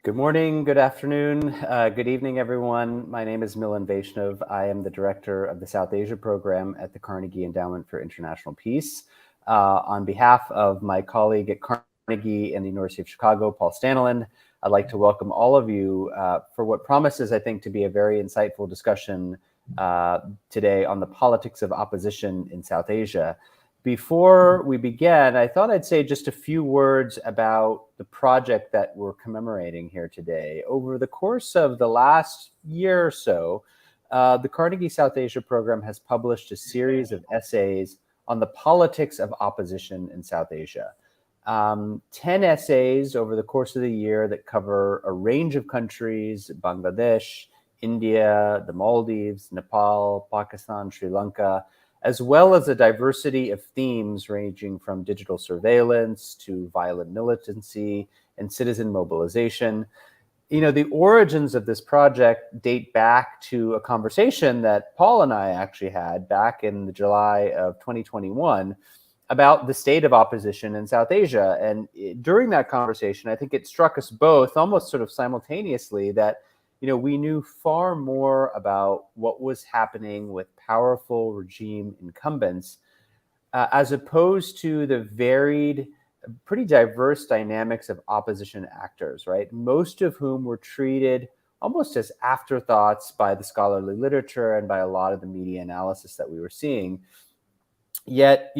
Good morning, good afternoon, good evening, everyone. My name is Milan Vaishnav. I am the director of the South Asia program at the Carnegie Endowment for International Peace. On behalf of my colleague at Carnegie and the University of Chicago, Paul Staniland, I'd like to welcome all of you for what promises, I think, to be a very insightful discussion today on the politics of opposition in South Asia. Before we begin, I thought I'd say just a few words about the project that we're commemorating here today. Over the course of the last year or so, the Carnegie South Asia program has published a series of essays on the politics of opposition in South Asia. 10 essays over the course of the year that cover a range of countries: Bangladesh, India, the Maldives, Nepal, Pakistan, Sri Lanka, as well as a diversity of themes ranging from digital surveillance to violent militancy and citizen mobilization. You know, the origins of this project date back to a conversation that Paul and I actually had back in the July of 2021 about the state of opposition in South Asia. And during that conversation, I think it struck us both almost sort of simultaneously that we knew far more about what was happening with powerful regime incumbents as opposed to the varied, pretty diverse dynamics of opposition actors, right? Most of whom were treated almost as afterthoughts by the scholarly literature and by a lot of the media analysis that we were seeing. Yet,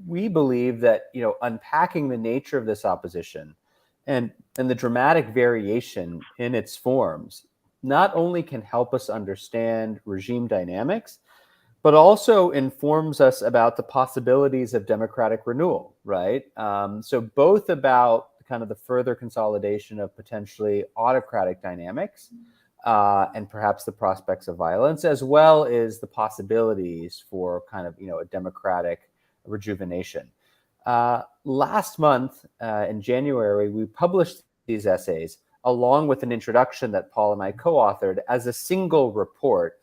we believe that, unpacking the nature of this opposition and the dramatic variation in its forms not only can help us understand regime dynamics, but also informs us about the possibilities of democratic renewal, right? So both about kind of the further consolidation of potentially autocratic dynamics and perhaps the prospects of violence, as well as the possibilities for kind of, a democratic rejuvenation. Last month, in January, we published these essays along with an introduction that Paul and I co-authored as a single report,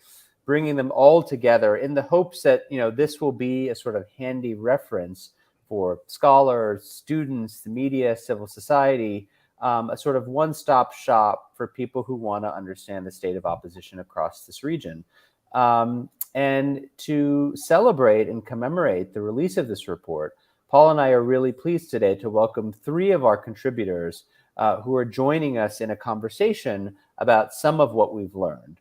bringing them all together in the hopes that, this will be a sort of handy reference for scholars, students, the media, civil society, a sort of one-stop shop for people who want to understand the state of opposition across this region. And to celebrate and commemorate the release of this report, Paul and I are really pleased today to welcome three of our contributors who are joining us in a conversation about some of what we've learned.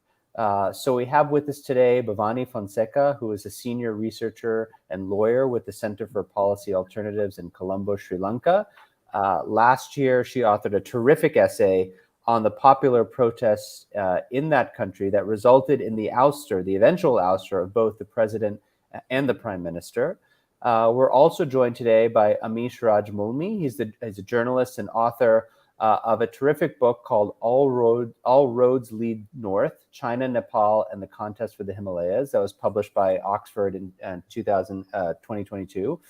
So we have with us today Bhavani Fonseca, who is a senior researcher and lawyer with the Center for Policy Alternatives in Colombo, Sri Lanka. Last year, she authored a terrific essay on the popular protests in that country that resulted in the eventual ouster of both the president and the prime minister. We're also joined today by Amish Rajmulmi. He's a journalist and author of a terrific book called All Roads Lead North: China, Nepal, and the Contest for the Himalayas, that was published by Oxford in 2022.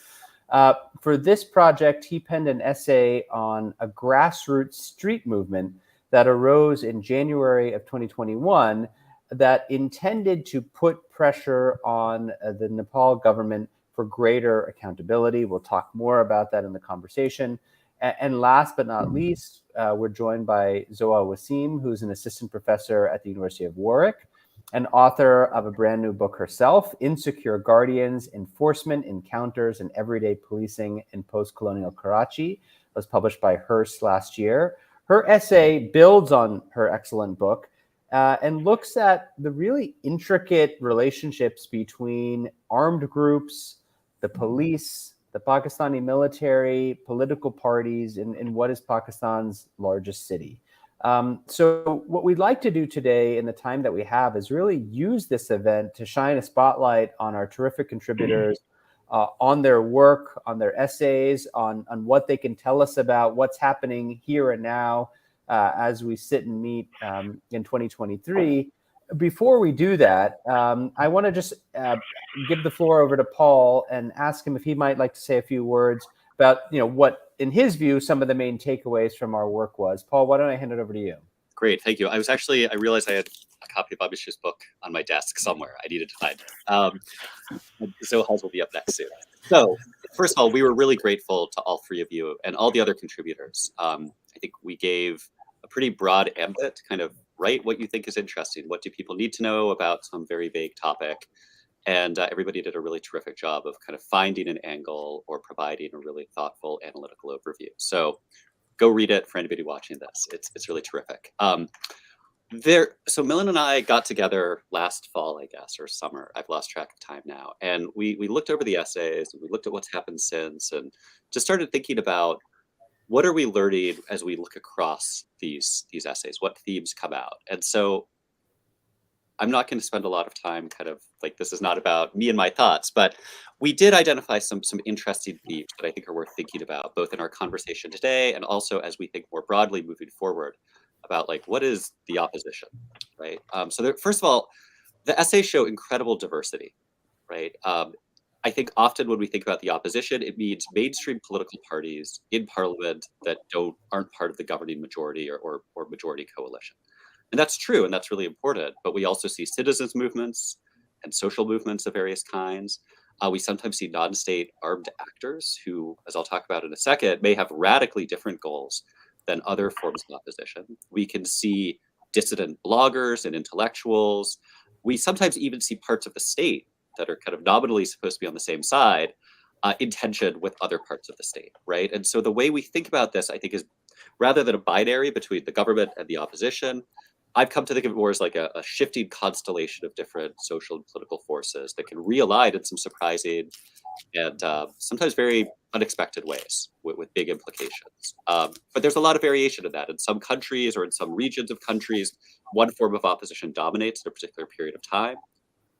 For this project, he penned an essay on a grassroots street movement that arose in January of 2021 that intended to put pressure on the Nepal government for greater accountability. We'll talk more about that in the conversation. And last but not least, we're joined by Zoa Wasim, who's an assistant professor at the University of Warwick, an author of a brand new book herself, Insecure Guardians: Enforcement, Encounters, and Everyday Policing in Post-Colonial Karachi. It was published by Hearst last year. Her essay builds on her excellent book and looks at the really intricate relationships between armed groups, the police, the Pakistani military, political parties in what is Pakistan's largest city. So what we'd like to do today in the time that we have is really use this event to shine a spotlight on our terrific contributors, on their work, on their essays, on what they can tell us about what's happening here and now as we sit and meet in 2023. Before we do that, I want to just give the floor over to Paul and ask him if he might like to say a few words about, what, in his view, some of the main takeaways from our work was. Paul, why don't I hand it over to you? Great, thank you. I realized I had a copy of Abhishek's book on my desk somewhere. I needed to find it. Zoha's will be up next soon. So, first of all, we were really grateful to all three of you and all the other contributors. I think we gave a pretty broad ambit, kind of write what you think is interesting. What do people need to know about some very vague topic? And everybody did a really terrific job of kind of finding an angle or providing a really thoughtful analytical overview. So go read it for anybody watching this. It's really terrific. So Millen and I got together last fall, I guess, or summer. I've lost track of time now. And we looked over the essays and we looked at what's happened since and just started thinking about what are we learning as we look across these essays, what themes come out. And so I'm not going to spend a lot of time kind of like, this is not about me and my thoughts, but we did identify some interesting themes that I think are worth thinking about, both in our conversation today and also as we think more broadly moving forward about like, what is the opposition, right? First of all, the essays show incredible diversity, right? I think often when we think about the opposition, it means mainstream political parties in parliament that aren't part of the governing majority or majority coalition. And that's true, and that's really important. But we also see citizens movements and social movements of various kinds. We sometimes see non-state armed actors who, as I'll talk about in a second, may have radically different goals than other forms of opposition. We can see dissident bloggers and intellectuals. We sometimes even see parts of the state that are kind of nominally supposed to be on the same side in tension with other parts of the state, right? And so the way we think about this, I think, is rather than a binary between the government and the opposition, I've come to think of it more as like a shifting constellation of different social and political forces that can realign in some surprising and sometimes very unexpected ways with big implications. But there's a lot of variation in that. In some countries or in some regions of countries, one form of opposition dominates in a particular period of time.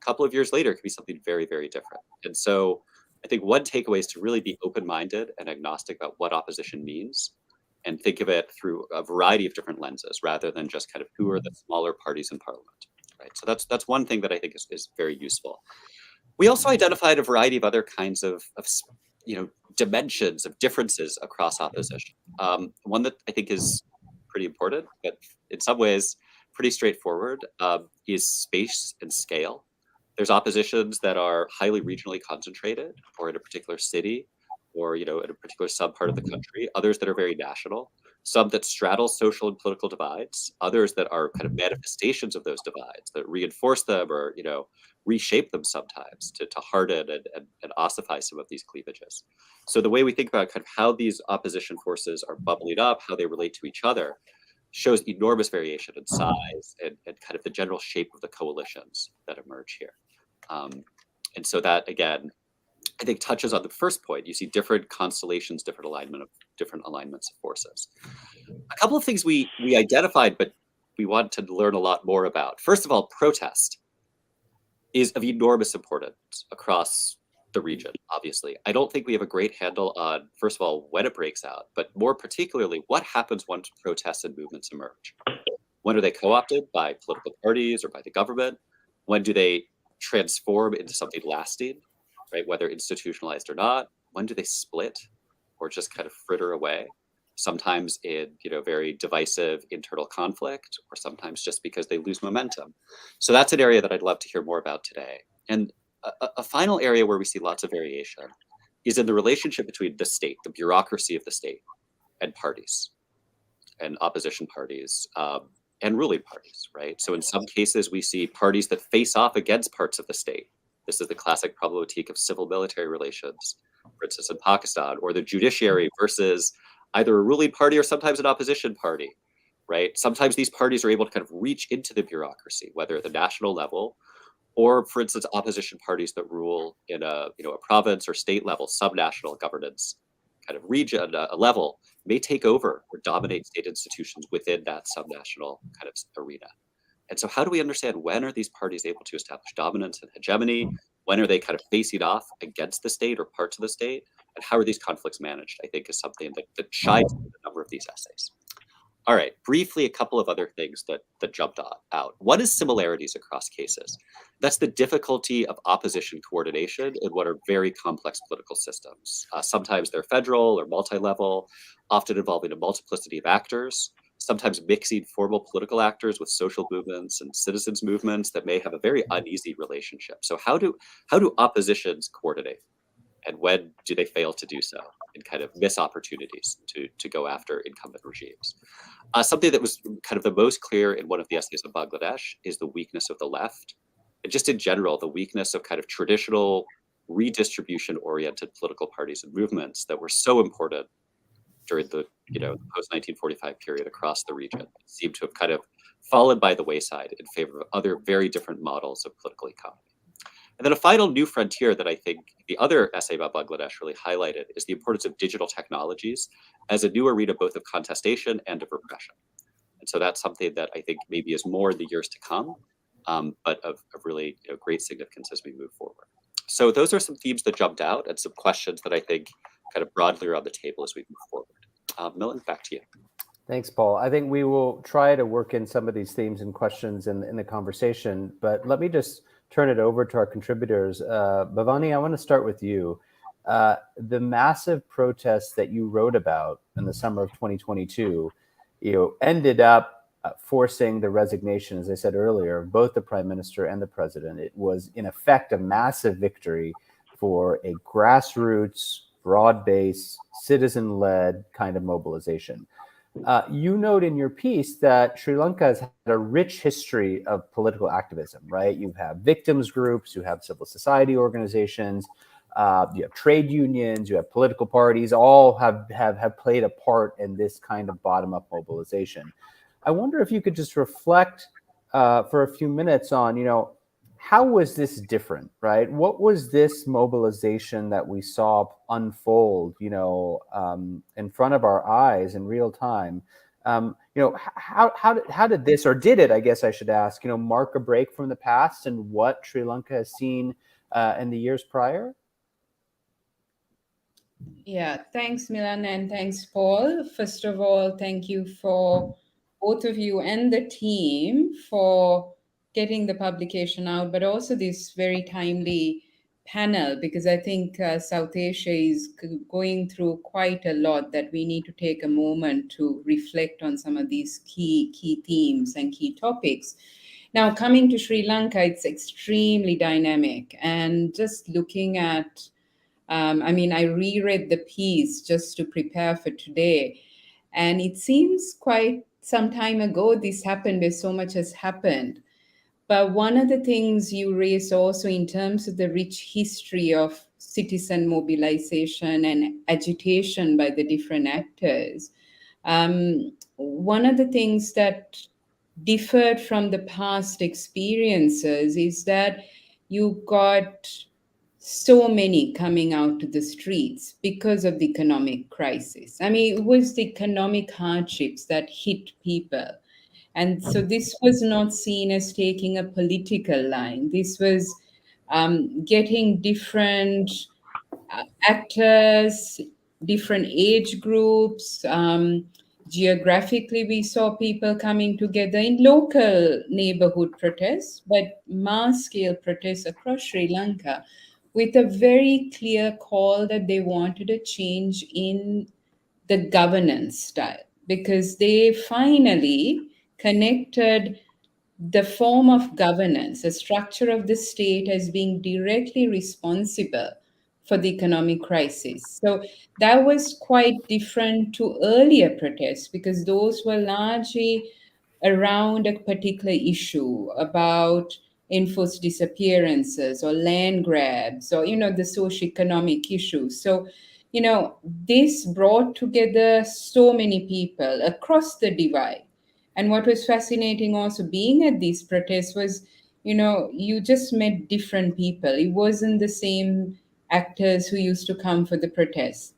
A couple of years later, it could be something very, very different. And so I think one takeaway is to really be open-minded and agnostic about what opposition means and think of it through a variety of different lenses rather than just kind of who are the smaller parties in parliament, right? So that's one thing that I think is very useful. We also identified a variety of other kinds of dimensions of differences across opposition. One that I think is pretty important, but in some ways pretty straightforward, is space and scale. There's oppositions that are highly regionally concentrated or in a particular city or in a particular sub-part of the country, others that are very national, some that straddle social and political divides, others that are kind of manifestations of those divides that reinforce them or reshape them sometimes to harden and ossify some of these cleavages. So the way we think about kind of how these opposition forces are bubbling up, how they relate to each other, shows enormous variation in size and kind of the general shape of the coalitions that emerge here. And so that, again, I think touches on the first point. You see different constellations, different alignments of forces. A couple of things we identified, but we want to learn a lot more about. First of all, protest is of enormous importance across the region, obviously. I don't think we have a great handle on, first of all, when it breaks out, but more particularly, what happens once protests and movements emerge? When are they co-opted by political parties or by the government? When do they transform into something lasting, right? Whether institutionalized or not. When do they split or just kind of fritter away? Sometimes in very divisive internal conflict, or sometimes just because they lose momentum. So that's an area that I'd love to hear more about today. And a final area where we see lots of variation is in the relationship between the state, the bureaucracy of the state, and parties, and opposition parties, and ruling parties, right? So in some cases, we see parties that face off against parts of the state. This is the classic problematique of civil-military relations, for instance, in Pakistan, or the judiciary versus either a ruling party or sometimes an opposition party, right? Sometimes these parties are able to kind of reach into the bureaucracy, whether at the national level, or, for instance, opposition parties that rule in a province or state level, subnational governance kind of region, a level, may take over or dominate state institutions within that subnational kind of arena. And so how do we understand when are these parties able to establish dominance and hegemony? When are they kind of facing off against the state or parts of the state? And how are these conflicts managed, I think, is something that shines in a number of these essays. All right, briefly, a couple of other things that jumped out. One is similarities across cases. That's the difficulty of opposition coordination in what are very complex political systems. Sometimes they're federal or multi-level, often involving a multiplicity of actors, sometimes mixing formal political actors with social movements and citizens movements that may have a very uneasy relationship. So how do oppositions coordinate? and when do they fail to do so and kind of miss opportunities to go after incumbent regimes. Something that was kind of the most clear in one of the essays on Bangladesh is the weakness of the left, and just in general, the weakness of kind of traditional redistribution-oriented political parties and movements that were so important during the post-1945 period across the region seem to have kind of fallen by the wayside in favor of other very different models of political economy. And then a final new frontier that I think the other essay about Bangladesh really highlighted is the importance of digital technologies as a new arena both of contestation and of repression. And so that's something that I think maybe is more in the years to come, but of really great significance as we move forward. So those are some themes that jumped out and some questions that I think kind of broadly are on the table as we move forward. Milton, back to you. Thanks, Paul. I think we will try to work in some of these themes and questions in the conversation, but let me just turn it over to our contributors. Bhavani, I want to start with you. The massive protests that you wrote about in the summer of 2022, ended up forcing the resignation, as I said earlier, of both the prime minister and the president. It was, in effect, a massive victory for a grassroots, broad-based, citizen-led kind of mobilization. You note in your piece that Sri Lanka has had a rich history of political activism, right? You have victims groups, you have civil society organizations, you have trade unions, you have political parties, all have played a part in this kind of bottom-up mobilization. I wonder if you could just reflect for a few minutes on, how was this different, right? What was this mobilization that we saw unfold, in front of our eyes in real time? How did this, or did it, I guess I should ask, mark a break from the past and what Sri Lanka has seen in the years prior? Yeah, thanks, Milan, and thanks, Paul. First of all, thank you for both of you and the team for getting the publication out, but also this very timely panel, because I think South Asia is going through quite a lot that we need to take a moment to reflect on some of these key themes and key topics. Now, coming to Sri Lanka, it's extremely dynamic, and just looking at I reread the piece just to prepare for today, and it seems quite some time ago this happened, where so much has happened. But one of the things you raised also in terms of the rich history of citizen mobilization and agitation by the different actors, one of the things that differed from the past experiences is that you got so many coming out to the streets because of the economic crisis. It was the economic hardships that hit people. And so this was not seen as taking a political line. This was getting different actors, different age groups. Geographically, we saw people coming together in local neighborhood protests, but mass-scale protests across Sri Lanka, with a very clear call that they wanted a change in the governance style, because they finally connected the form of governance, the structure of the state, as being directly responsible for the economic crisis. So that was quite different to earlier protests, because those were largely around a particular issue about enforced disappearances or land grabs or, the socioeconomic issues. So, this brought together so many people across the divide. And what was fascinating also being at these protests was, you just met different people. It wasn't the same actors who used to come for the protests.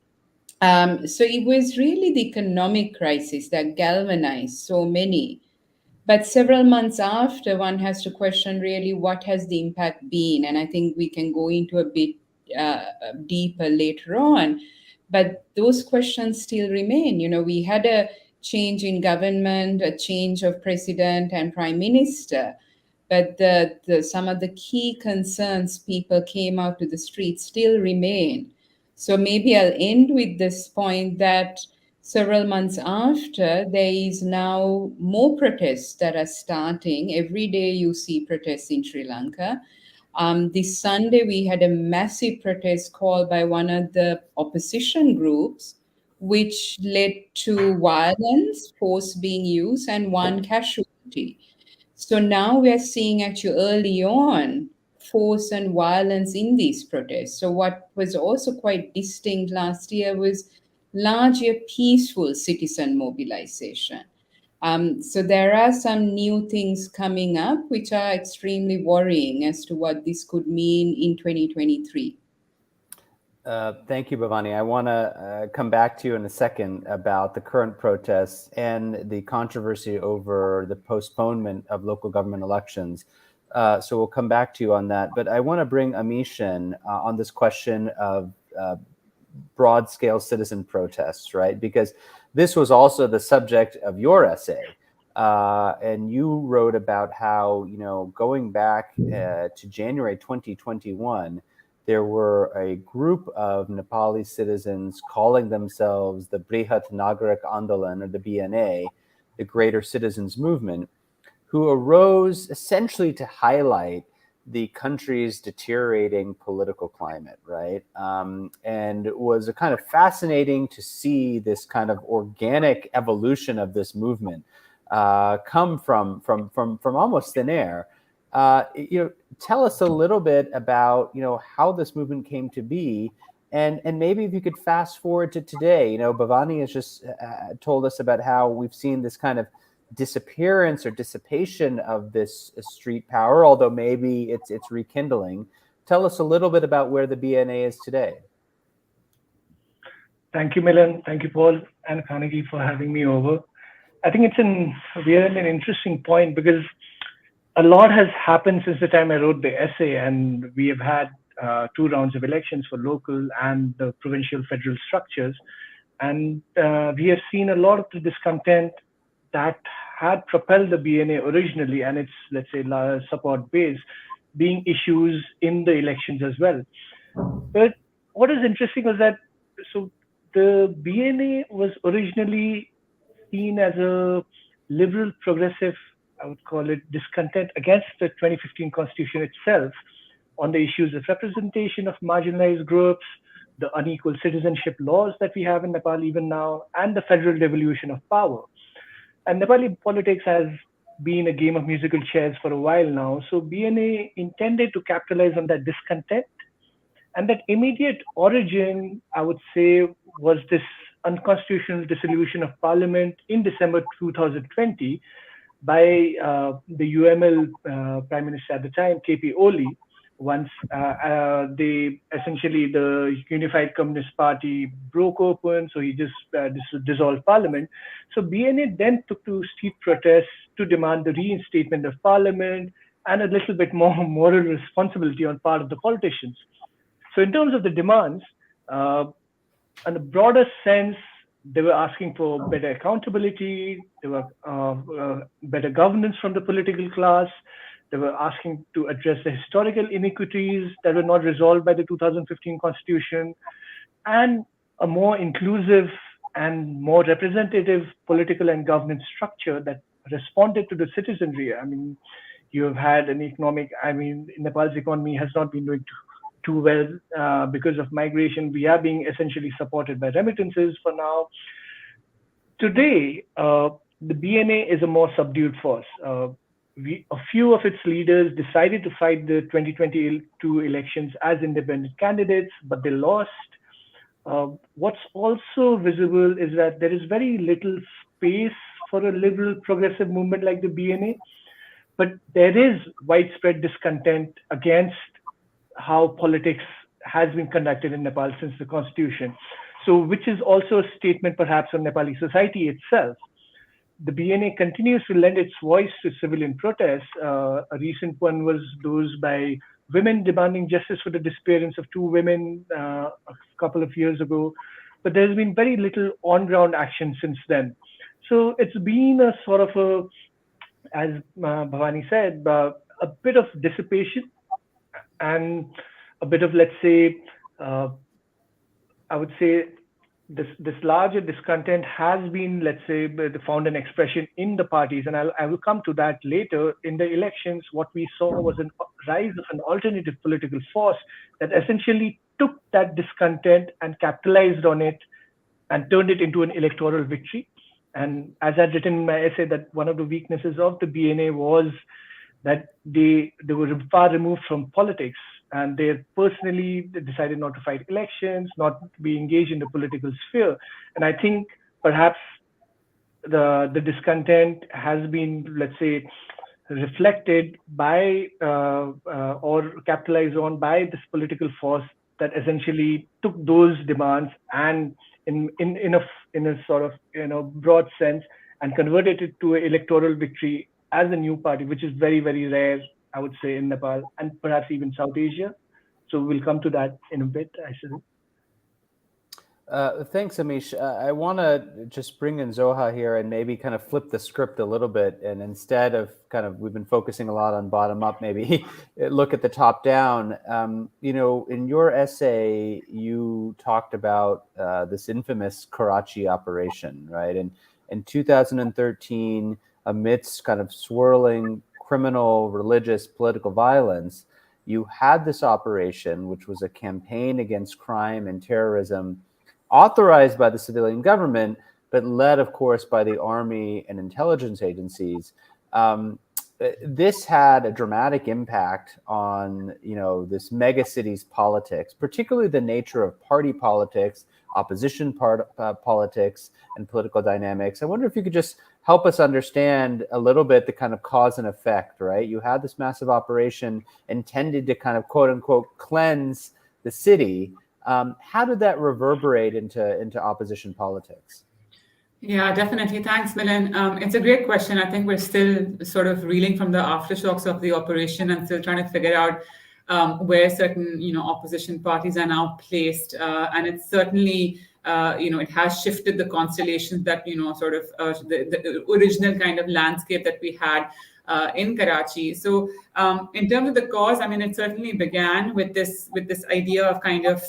So it was really the economic crisis that galvanized so many. But several months after, one has to question really what has the impact been. And I think we can go into a bit deeper later on. But those questions still remain. We had a change in government, a change of president and prime minister. But some of the key concerns people came out to the streets still remain. So maybe I'll end with this point that several months after, there is now more protests that are starting. Every day you see protests in Sri Lanka. This Sunday, we had a massive protest called by one of the opposition groups, which led to violence, force being used, and one casualty. So now we are seeing actually early on force and violence in these protests. So what was also quite distinct last year was largely peaceful citizen mobilization. So there are some new things coming up which are extremely worrying as to what this could mean in 2023. Thank you, Bhavani. I want to come back to you in a second about the current protests and the controversy over the postponement of local government elections. So we'll come back to you on that. But I want to bring Amish in on this question of broad-scale citizen protests, right? Because this was also the subject of your essay. And you wrote about how, going back to January 2021, there were a group of Nepali citizens calling themselves the Brihat Nagarik Andolan, or the BNA, the Greater Citizens Movement, who arose essentially to highlight the country's deteriorating political climate, right? And it was a kind of fascinating to see this kind of organic evolution of this movement come from almost thin air. Tell us a little bit about how this movement came to be, and maybe if you could fast forward to today. Bhavani has just told us about how we've seen this kind of disappearance or dissipation of this street power, although maybe it's rekindling. Tell us a little bit about where the BNA is today. Thank you, Milan. Thank you, Paul and Carnegie, for having me over. I think we are in an interesting point because a lot has happened since the time I wrote the essay, and we have had 2 rounds of elections for local and the provincial federal structures. And we have seen a lot of the discontent that had propelled the BNA originally and its, let's say, support base being issues in the elections as well. But what is interesting was that, so the BNA was originally seen as a liberal progressive, I would call it, discontent against the 2015 constitution itself on the issues of representation of marginalized groups, the unequal citizenship laws that we have in Nepal even now, and the federal devolution of power. And Nepali politics has been a game of musical chairs for a while now. So BNA intended to capitalize on that discontent. And that immediate origin, I would say, was this unconstitutional dissolution of parliament in December 2020 by the UML Prime Minister at the time, KP Oli, once the Unified Communist Party broke open, so he just dissolved parliament. So BNA then took to street protests to demand the reinstatement of parliament and a little bit more moral responsibility on part of the politicians. So in terms of the demands, in a broader sense, they were asking for better accountability, they were better governance from the political class, they were asking to address the historical inequities that were not resolved by the 2015 constitution, and a more inclusive and more representative political and governance structure that responded to the citizenry. I mean, you have had an Nepal's economy has not been doing too well because of migration. We are being essentially supported by remittances for now. Today, the BNA is a more subdued force. A few of its leaders decided to fight the 2022 elections as independent candidates, but they lost. What's also visible is that there is very little space for a liberal progressive movement like the BNA, but there is widespread discontent against how politics has been conducted in Nepal since the constitution. So, which is also a statement perhaps on Nepali society itself. The BNA continues to lend its voice to civilian protests. A recent one was those by women demanding justice for the disappearance of 2 women a couple of years ago. But there's been very little on-ground action since then. So it's been a sort of as Bhavani said, a bit of dissipation and a bit of, let's say, I would say this larger discontent has been, let's say, found an expression in the parties, and I will come to that later. In the elections, what we saw was a rise of an alternative political force that essentially took that discontent and capitalized on it and turned it into an electoral victory. And as I'd written in my essay, that one of the weaknesses of the BNA was that they were far removed from politics, and they personally decided not to fight elections, not be engaged in the political sphere. And I think perhaps the discontent has been, let's say, reflected by or capitalized on by this political force that essentially took those demands and in a sort of broad sense and converted it to an electoral victory as a new party, which is very, very rare, I would say, in Nepal and perhaps even South Asia. So we'll come to that in a bit, I suppose. Thanks, Amish. I want to just bring in Zoha here and maybe kind of flip the script a little bit. And instead of we've been focusing a lot on bottom up, maybe look at the top down. In your essay, you talked about this infamous Karachi operation, right? And in 2013, amidst kind of swirling criminal, religious, political violence, you had this operation, which was a campaign against crime and terrorism, authorized by the civilian government, but led, of course, by the army and intelligence agencies. This had a dramatic impact on, this mega city's politics, particularly the nature of party politics, opposition politics, and political dynamics. I wonder if you could just help us understand a little bit the kind of cause and effect, right? You had this massive operation intended to kind of quote unquote cleanse the city. How did that reverberate into opposition politics? Yeah, definitely. Thanks, Milan. It's a great question. I think we're still sort of reeling from the aftershocks of the operation and still trying to figure out where certain, opposition parties are now placed. And it's certainly, it has shifted the constellations that, sort of the original kind of landscape that we had in Karachi. So in terms of the cause, I mean, it certainly began with this idea of kind of,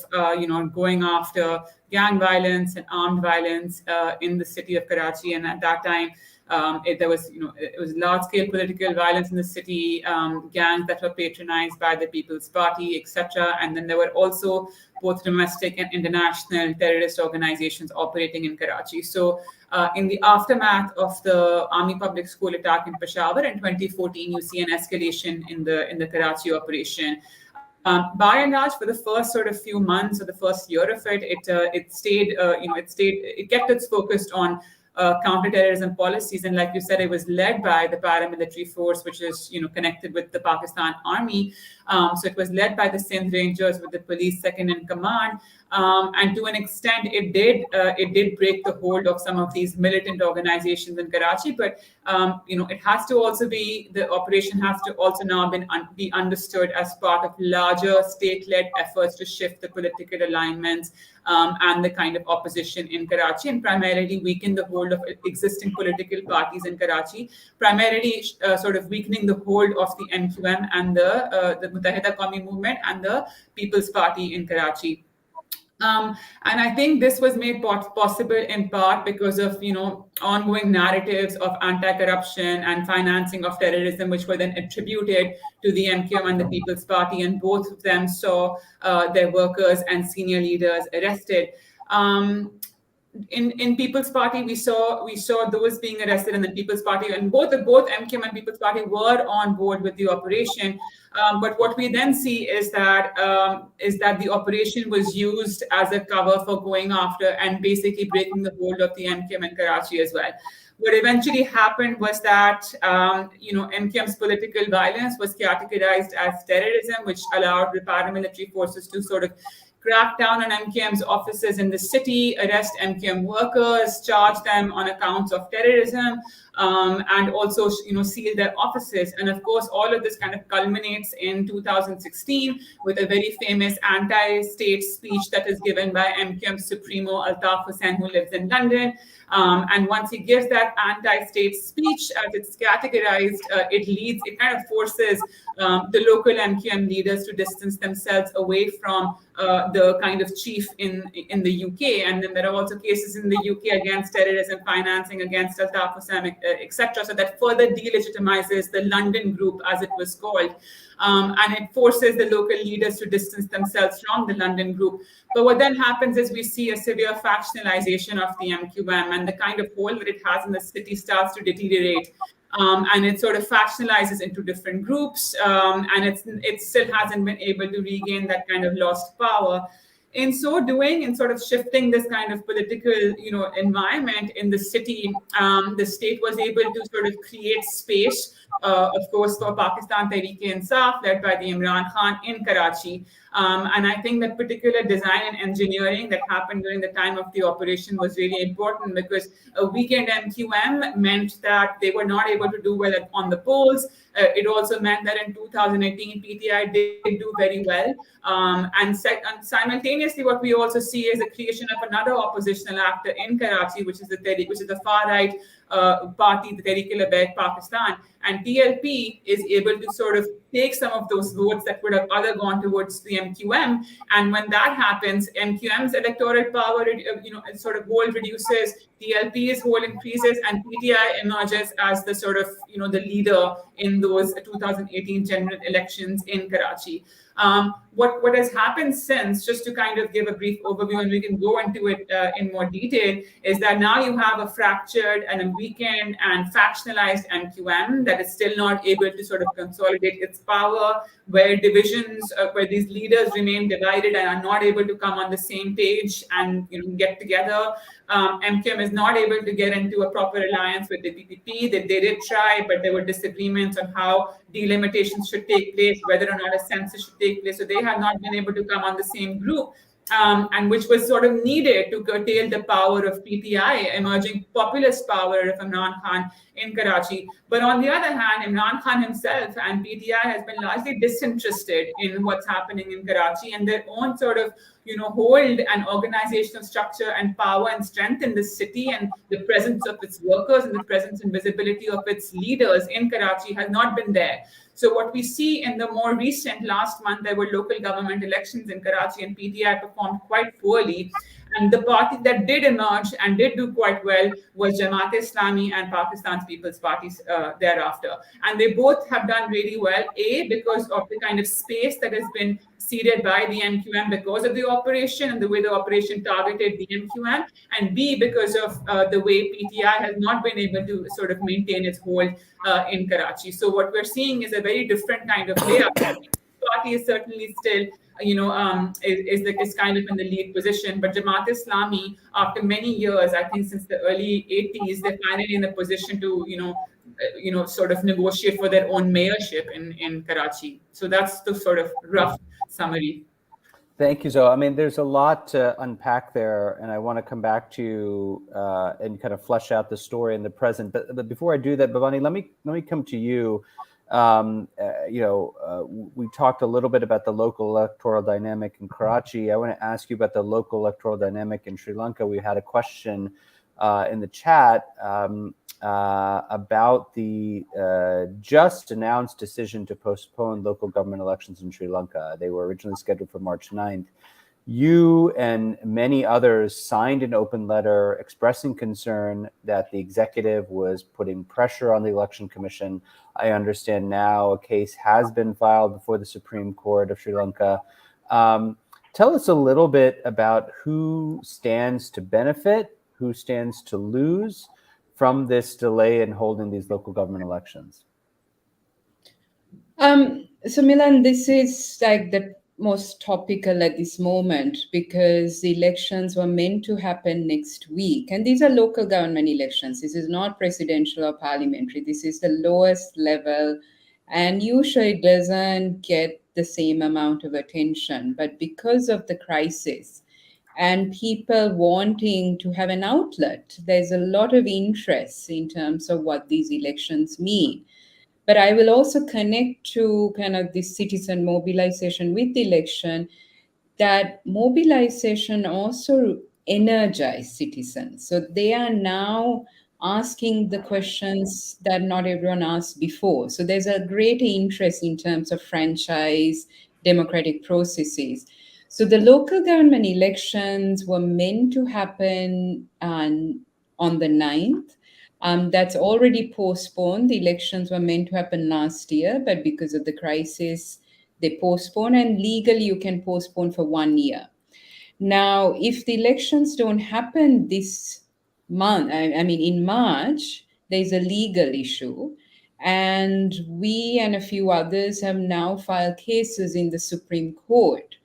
going after gang violence and armed violence in the city of Karachi. And at that time, it was large-scale political violence in the city, gangs that were patronized by the People's Party, etc. And then there were also both domestic and international terrorist organizations operating in Karachi. So in the aftermath of the Army Public School attack in Peshawar in 2014, you see an escalation in the Karachi operation. By and large, for the first sort of few months or the first year of it, it kept its focus on counterterrorism policies, and like you said, it was led by the paramilitary force, which is connected with the Pakistan Army. So it was led by the Sindh Rangers with the police second in command, and to an extent, it did break the hold of some of these militant organizations in Karachi. But it has to also be, the operation has to also now be understood as part of larger state-led efforts to shift the political alignments and the kind of opposition in Karachi, and primarily weaken the hold of existing political parties in Karachi, primarily sort of weakening the hold of the MQM and the Muttahida Qawmi movement and the People's Party in Karachi. And I think this was made possible in part because of, ongoing narratives of anti-corruption and financing of terrorism, which were then attributed to the MQM and the People's Party, and both of them saw their workers and senior leaders arrested. In People's Party, we saw those being arrested in the People's Party, and both MQM and People's Party were on board with the operation. But what we then see is that the operation was used as a cover for going after and basically breaking the hold of the MQM in Karachi as well. What eventually happened was that MQM's political violence was categorized as terrorism, which allowed the paramilitary forces to sort of crack down on MQM's offices in the city, arrest MQM workers, charge them on accounts of terrorism, and also seal their offices. And of course, all of this kind of culminates in 2016 with a very famous anti-state speech that is given by MQM Supremo Altaf Hussain, who lives in London. And once he gives that anti-state speech, as it's categorized, it kind of forces the local MQM leaders to distance themselves away from the kind of chief in the UK. And then there are also cases in the UK against terrorism financing, against Altaf Hussain, etc. So that further delegitimizes the London group, as it was called. And it forces the local leaders to distance themselves from the London group. But what then happens is we see a severe factionalization of the MQM, and the kind of hold that it has in the city starts to deteriorate. And it sort of factionalizes into different groups, and it still hasn't been able to regain that kind of lost power. In so doing, in sort of shifting this kind of political, environment in the city, the state was able to sort of create space, of course, for Pakistan Tehreek-e-Insaf, led by the Imran Khan in Karachi. And I think that particular design and engineering that happened during the time of the operation was really important, because a weakened MQM meant that they were not able to do well on the polls. It also meant that in 2018, PTI did do very well. And simultaneously, what we also see is the creation of another oppositional actor in Karachi, which is the far-right party, the Tehreek-e-Labbaik Pakistan. And TLP is able to sort of take some of those votes that would have other gone towards the MQM. And when that happens, MQM's electoral power, sort of hold reduces, TLP's hold increases, and PTI emerges as the sort of, the leader in those 2018 general elections in Karachi. What has happened since, just to kind of give a brief overview, and we can go into it in more detail, is that now you have a fractured and a weakened and factionalized MQM that is still not able to sort of consolidate its power, where divisions, where these leaders remain divided and are not able to come on the same page and get together. MQM is not able to get into a proper alliance with the PPP. They did try, but there were disagreements on how delimitations should take place, whether or not a census should take place. So they have not been able to come on the same group. And which was sort of needed to curtail the power of PTI, emerging populist power of Imran Khan in Karachi. But on the other hand, Imran Khan himself and PTI has been largely disinterested in what's happening in Karachi, and their own sort of hold and organizational structure and power and strength in the city, and the presence of its workers and the presence and visibility of its leaders in Karachi has not been there. So what we see in the more recent last month, there were local government elections in Karachi, and PTI performed quite poorly. And the party that did emerge and did do quite well was Jamaat-e-Islami and Pakistan's People's Party thereafter. And they both have done really well, A, because of the kind of space that has been ceded by the MQM because of the operation and the way the operation targeted the MQM, and B, because of the way PTI has not been able to sort of maintain its hold in Karachi. So what we're seeing is a very different kind of layout. The party is certainly still is kind of in the lead position. But Jamaat-e-Islami, after many years, I think since the early 80s, they're finally in a position to, sort of negotiate for their own mayorship in Karachi. So that's the sort of rough summary. Thank you, Zoe. I mean, there's a lot to unpack there, and I want to come back to you and kind of flesh out the story in the present. But before I do that, Bhavani, let me come to you. We talked a little bit about the local electoral dynamic in Karachi. I want to ask you about the local electoral dynamic in Sri Lanka. We had a question in the chat about the just announced decision to postpone local government elections in Sri Lanka. They were originally scheduled for March 9th. You and many others signed an open letter expressing concern that the executive was putting pressure on the Election Commission. I understand now a case has been filed before the Supreme Court of Sri Lanka. Tell us a little bit about who stands to benefit, who stands to lose from this delay in holding these local government elections. So Milan, this is like the most topical at this moment, because the elections were meant to happen next week. And these are local government elections. This is not presidential or parliamentary. This is the lowest level. And usually it doesn't get the same amount of attention. But because of the crisis, and people wanting to have an outlet. There's a lot of interest in terms of what these elections mean. But I will also connect to kind of this citizen mobilization with the election, that mobilization also energize citizens. So they are now asking the questions that not everyone asked before. So there's a greater interest in terms of franchise, democratic processes. So the local government elections were meant to happen on the 9th. That's already postponed. The elections were meant to happen last year, but because of the crisis, they postpone, and legally you can postpone for 1 year. Now, if the elections don't happen this month, I mean, in March, there's a legal issue. And we and a few others have now filed cases in the Supreme Court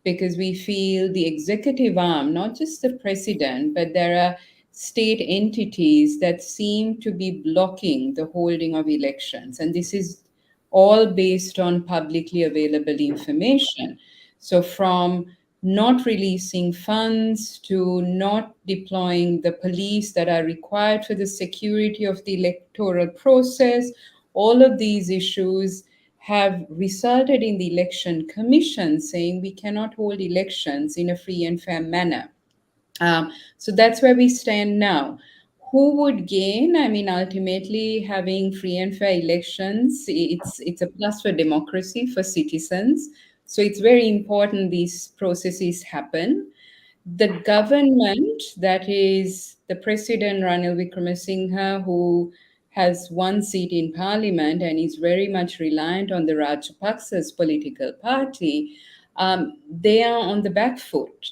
because we feel the executive arm, not just the president, but there are state entities that seem to be blocking the holding of elections. And this is all based on publicly available information. So, from not releasing funds to not deploying the police that are required for the security of the electoral process, all of these issues have resulted in the election commission saying we cannot hold elections in a free and fair manner. So that's where we stand now. Who would gain? I mean, ultimately, having free and fair elections, it's a plus for democracy, for citizens. So it's very important these processes happen. The government, that is the President Ranil Wickremesinghe, who has one seat in parliament and is very much reliant on the Rajapaksa's political party, they are on the back foot.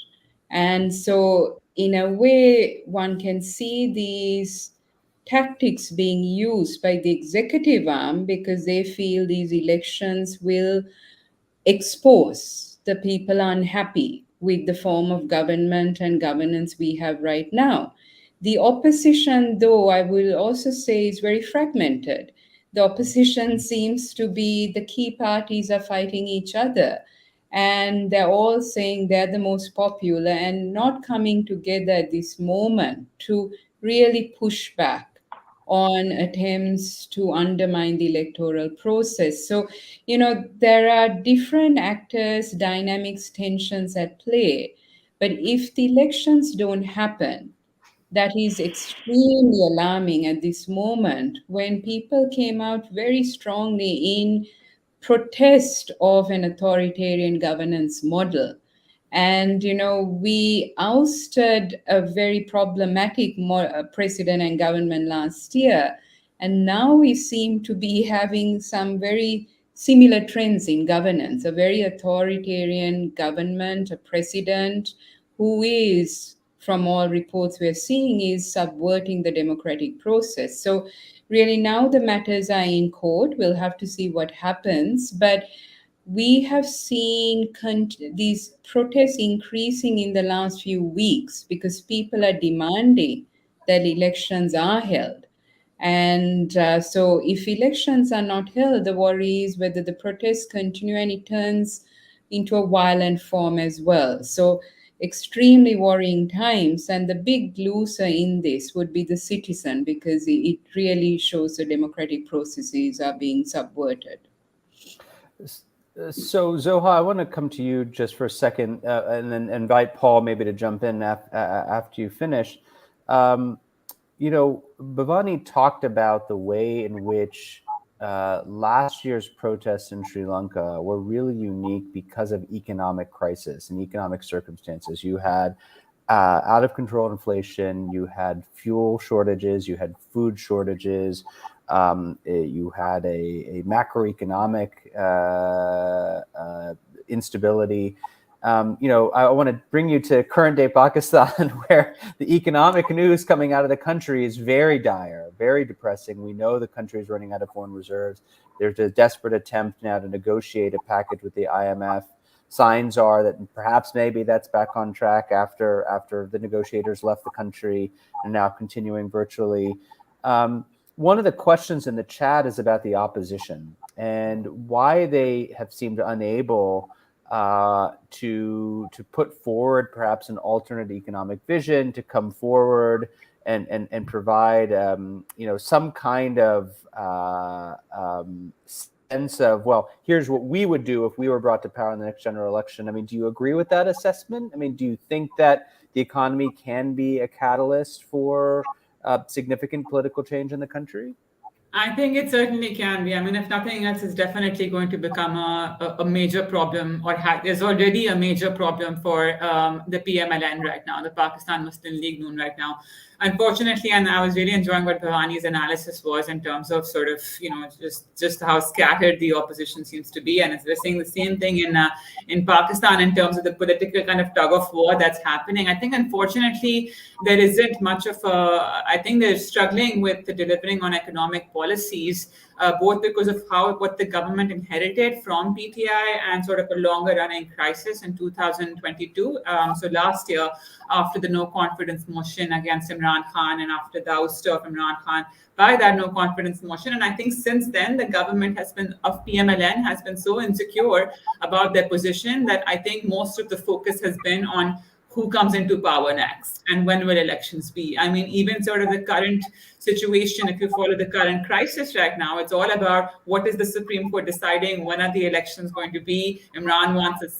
And so, in a way, one can see these tactics being used by the executive arm because they feel these elections will expose the people unhappy with the form of government and governance we have right now. The opposition, though, I will also say, is very fragmented. The opposition seems to be the key parties are fighting each other, and they're all saying they're the most popular and not coming together at this moment to really push back on attempts to undermine the electoral process. So, there are different actors, dynamics, tensions at play. But if the elections don't happen, that is extremely alarming at this moment when people came out very strongly in protest of an authoritarian governance model. And, we ousted a very problematic president and government last year. And now we seem to be having some very similar trends in governance, a very authoritarian government, a president who is, from all reports we're seeing, is subverting the democratic process. So really now the matters are in court. We'll have to see what happens. But we have seen these protests increasing in the last few weeks because people are demanding that elections are held. And so if elections are not held, the worry is whether the protests continue and it turns into a violent form as well. So extremely worrying times. And the big loser in this would be the citizen because it really shows the democratic processes are being subverted. So Zoha, I want to come to you just for a second and then invite Paul maybe to jump in after you finish. Bhavani talked about the way in which last year's protests in Sri Lanka were really unique because of economic crisis and economic circumstances. You had out of control inflation, you had fuel shortages, you had food shortages, you had a macroeconomic instability. I want to bring you to current day Pakistan, where the economic news coming out of the country is very dire, very depressing. We know the country is running out of foreign reserves. There's a desperate attempt now to negotiate a package with the IMF. Signs are that perhaps maybe that's back on track after the negotiators left the country and now continuing virtually. One of the questions in the chat is about the opposition and why they have seemed unable to put forward perhaps an alternate economic vision, to come forward and provide some kind of sense of, well, here's what we would do if we were brought to power in the next general election. I mean, do you agree with that assessment? I mean, do you think that the economy can be a catalyst for significant political change in the country? I think it certainly can be. I mean, if nothing else, it's definitely going to become a major problem, or is already a major problem for the PMLN right now, the Pakistan Muslim League Noon right now. Unfortunately, and I was really enjoying what Bhavani's analysis was in terms of sort of, just how scattered the opposition seems to be. And we're seeing the same thing in Pakistan in terms of the political kind of tug of war that's happening. I think, unfortunately, there isn't much of I think they're struggling with delivering on economic policies, both because of what the government inherited from PTI and sort of a longer running crisis in 2022. So last year, after the no confidence motion against Imran Khan and after the ouster of Imran Khan by that no confidence motion. And I think since then, the government of PMLN has been so insecure about their position that I think most of the focus has been on who comes into power next and when will elections be. I mean, even sort of the current situation, if you follow the current crisis right now, it's all about what is the Supreme Court deciding, when are the elections going to be. Imran wants a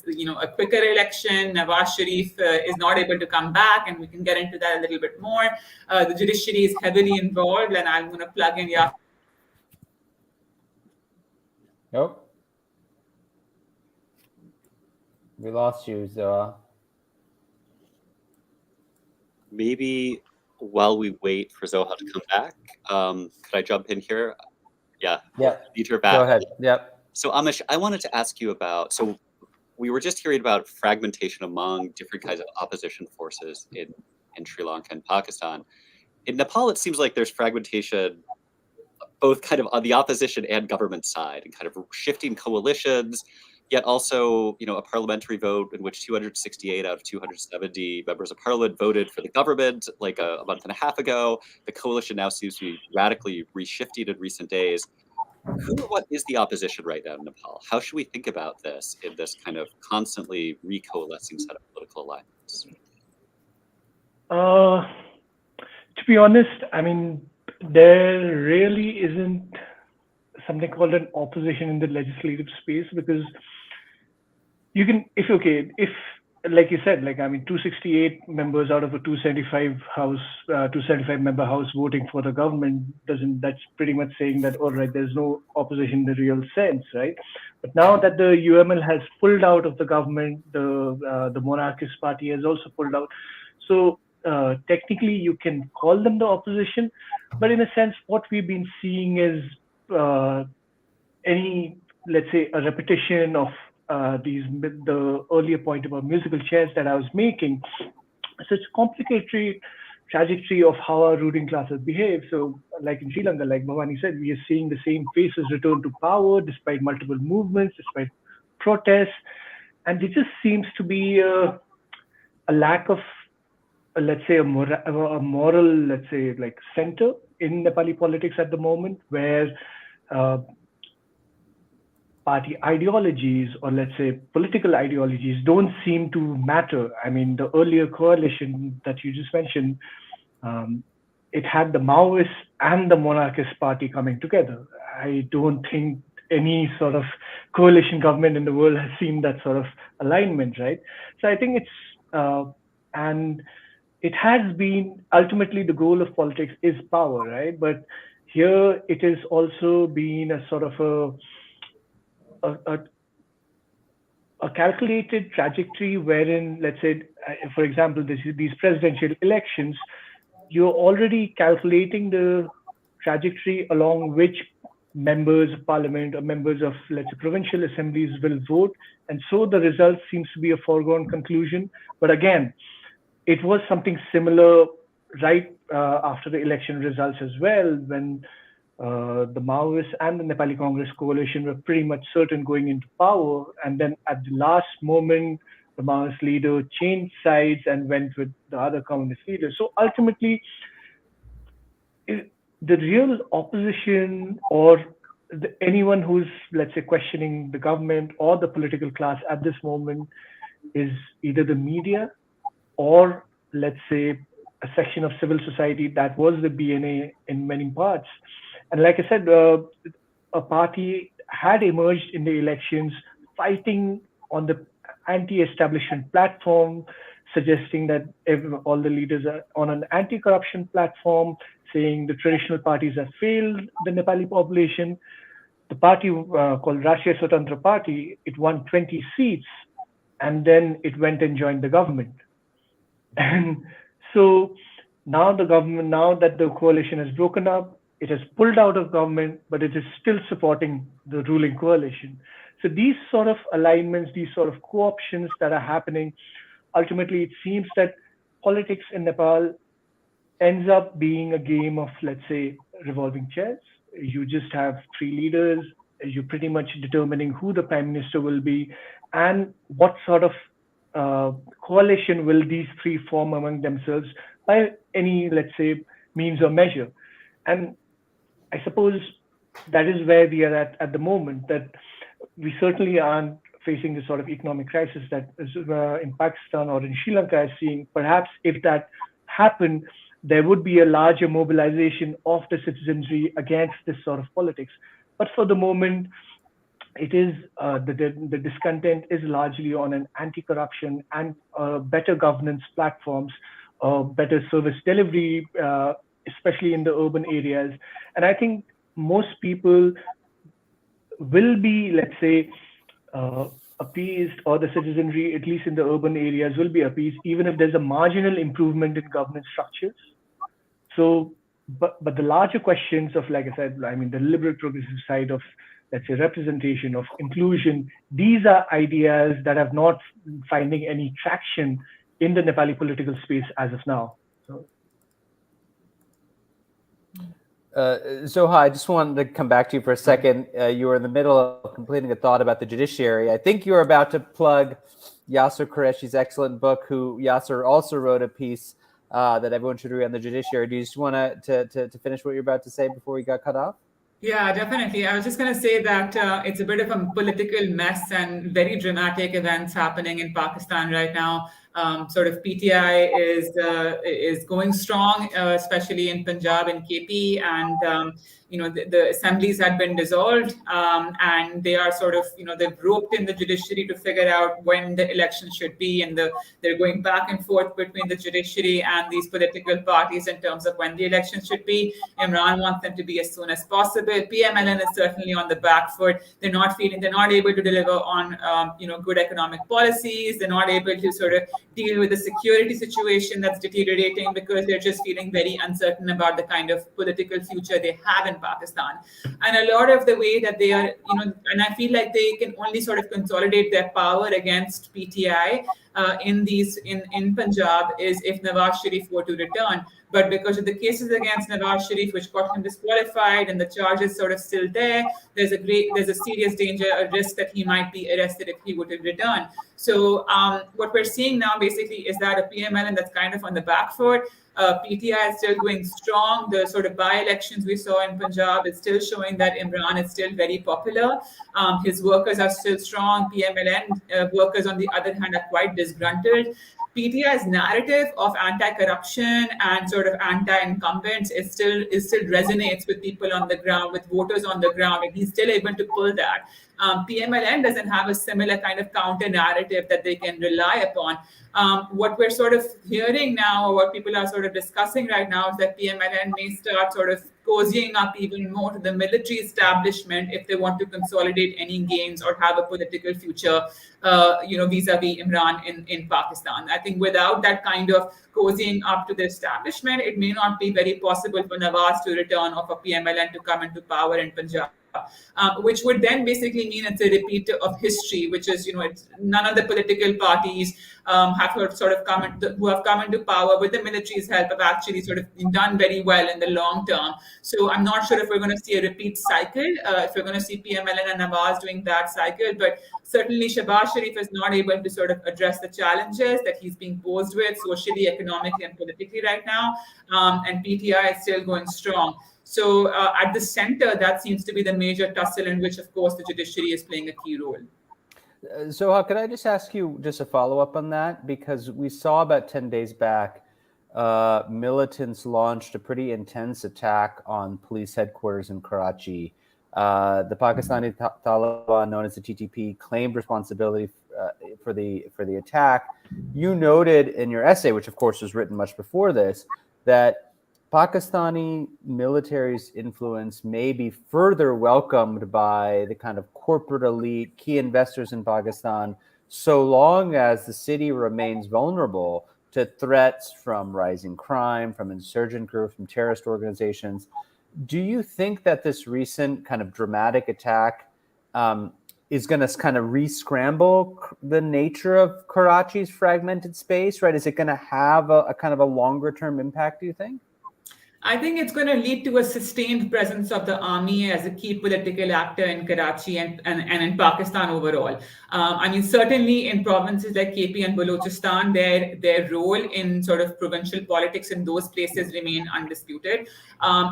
quicker election. Nawaz Sharif is not able to come back, and we can get into that a little bit more. The judiciary is heavily involved, and I'm going to plug in Nope. We lost you, Zoa. Maybe while we wait for Zoha to come back, could I jump in here? Yeah. Need her back. Go ahead. Yep. So Amish, I wanted to ask you about, so we were just hearing about fragmentation among different kinds of opposition forces in Sri Lanka and Pakistan. In Nepal, it seems like there's fragmentation both kind of on the opposition and government side, and kind of shifting coalitions, yet also, a parliamentary vote in which 268 out of 270 members of parliament voted for the government like a month and a half ago. The coalition now seems to be radically reshifting in recent days. What is the opposition right now in Nepal? How should we think about this in this kind of constantly recoalescing set of political alliances? To be honest, I mean, there really isn't something called an opposition in the legislative space, because you can, if like you said, 268 members out of a 275 member house voting for the government that's pretty much saying that, all right, there's no opposition in the real sense, right? But now that the UML has pulled out of the government, the monarchist party has also pulled out. So technically you can call them the opposition, but in a sense, what we've been seeing is let's say a repetition of the earlier point about musical chairs that I was making. So it's a complicated trajectory of how our ruling classes behave. So like in Sri Lanka, like Bhavani said, we are seeing the same faces return to power despite multiple movements, despite protests. And there just seems to be a lack of, let's say, a moral, let's say, like center in Nepali politics at the moment, where party ideologies, or let's say political ideologies, don't seem to matter. I mean, the earlier coalition that you just mentioned, it had the Maoists and the monarchist party coming together. I don't think any sort of coalition government in the world has seen that sort of alignment, right? So I think it's, and it has been, ultimately the goal of politics is power, right? But here it is also been a sort of a calculated trajectory wherein, let's say, for example, these presidential elections, you're already calculating the trajectory along which members of parliament or members of, let's say, provincial assemblies will vote. And so the result seems to be a foregone conclusion. But again, it was something similar right after the election results as well, when the Maoists and the Nepali Congress coalition were pretty much certain going into power. And then at the last moment, the Maoist leader changed sides and went with the other communist leader. So ultimately, the real opposition or anyone who's, let's say, questioning the government or the political class at this moment is either the media or, let's say, a section of civil society that was the BNA in many parts. And like I said, a party had emerged in the elections fighting on the anti-establishment platform, suggesting that all the leaders are on an anti-corruption platform, saying the traditional parties have failed the Nepali population. The party called Rashtriya Swatantra Party, it won 20 seats, and then it went and joined the government. And so now that the coalition has broken up, it has pulled out of government, but it is still supporting the ruling coalition. So these sort of alignments, these sort of co-options that are happening, ultimately it seems that politics in Nepal ends up being a game of, let's say, revolving chairs. You just have three leaders. You're pretty much determining who the prime minister will be and what sort of coalition will these three form among themselves by any, let's say, means or measure. And I suppose that is where we are at the moment, that we certainly aren't facing the sort of economic crisis that is in Pakistan or in Sri Lanka is seeing. Perhaps if that happened, there would be a larger mobilization of the citizenry against this sort of politics. But for the moment, it is the discontent is largely on an anti-corruption and better governance platforms, better service delivery, especially in the urban areas. And I think most people will be, let's say, appeased, or the citizenry, at least in the urban areas, will be appeased, even if there's a marginal improvement in governance structures. So, but the larger questions of, like I said, I mean, the liberal progressive side of, let's say, representation, of inclusion, these are ideas that have not finding any traction in the Nepali political space as of now. Zoha, I just wanted to come back to you for a second. You were in the middle of completing a thought about the judiciary. I think you were about to plug Yasser Qureshi's excellent book, who Yasser also wrote a piece that everyone should read on the judiciary. Do you just want to finish what you're about to say before we got cut off? Yeah, definitely. I was just going to say that it's a bit of a political mess and very dramatic events happening in Pakistan right now. Sort of PTI is going strong, especially in Punjab and KP, and the assemblies had been dissolved, and they are sort of they've roped in the judiciary to figure out when the election should be, and they're going back and forth between the judiciary and these political parties in terms of when the election should be. Imran wants them to be as soon as possible. PMLN is certainly on the back foot. They're not able to deliver on good economic policies. They're not able to sort of deal with the security situation that's deteriorating because they're just feeling very uncertain about the kind of political future they have in Pakistan. And a lot of the way that they are, and I feel like they can only sort of consolidate their power against PTI in Punjab is if Nawaz Sharif were to return. But because of the cases against Nawaz Sharif, which got him disqualified, and the charges sort of still there, there's a serious danger, a risk that he might be arrested if he were to return. So what we're seeing now basically is that a PMLN that's kind of on the back foot. PTI is still going strong. The sort of by-elections we saw in Punjab is still showing that Imran is still very popular. His workers are still strong. PMLN workers, on the other hand, are quite disgruntled. PTI's narrative of anti-corruption and sort of anti-incumbents is still resonates with people on the ground, with voters on the ground, and he's still able to pull that. PMLN doesn't have a similar kind of counter narrative that they can rely upon. What we're sort of hearing now, or what people are sort of discussing right now, is that PMLN may start sort of cozying up even more to the military establishment if they want to consolidate any gains or have a political future, vis-a-vis Imran in Pakistan. I think without that kind of cozying up to the establishment, it may not be very possible for Nawaz to return, or for PMLN to come into power in Punjab. Which would then basically mean it's a repeat of history, which is, it's none of the political parties who have come into power with the military's help have actually sort of done very well in the long term. So I'm not sure if we're going to see a repeat cycle, if we're going to see PMLN and Nawaz doing that cycle, but certainly Shehbaz Sharif is not able to sort of address the challenges that he's being posed with socially, economically, and politically right now, and PTI is still going strong. So at the center, that seems to be the major tussle in which, of course, the judiciary is playing a key role. So, could I just ask you just a follow up on that? Because we saw about 10 days back, militants launched a pretty intense attack on police headquarters in Karachi. The Pakistani Taliban, known as the TTP, claimed responsibility for the attack. You noted in your essay, which of course was written much before this, that Pakistani military's influence may be further welcomed by the kind of corporate elite, key investors in Pakistan, so long as the city remains vulnerable to threats from rising crime, from insurgent groups, from terrorist organizations. Do you think that this recent kind of dramatic attack is going to kind of re-scramble the nature of Karachi's fragmented space, right? Is it going to have a kind of a longer term impact, do you think? I think it's going to lead to a sustained presence of the army as a key political actor in Karachi and in Pakistan overall. I mean, certainly in provinces like KP and Balochistan, their role in sort of provincial politics in those places remain undisputed.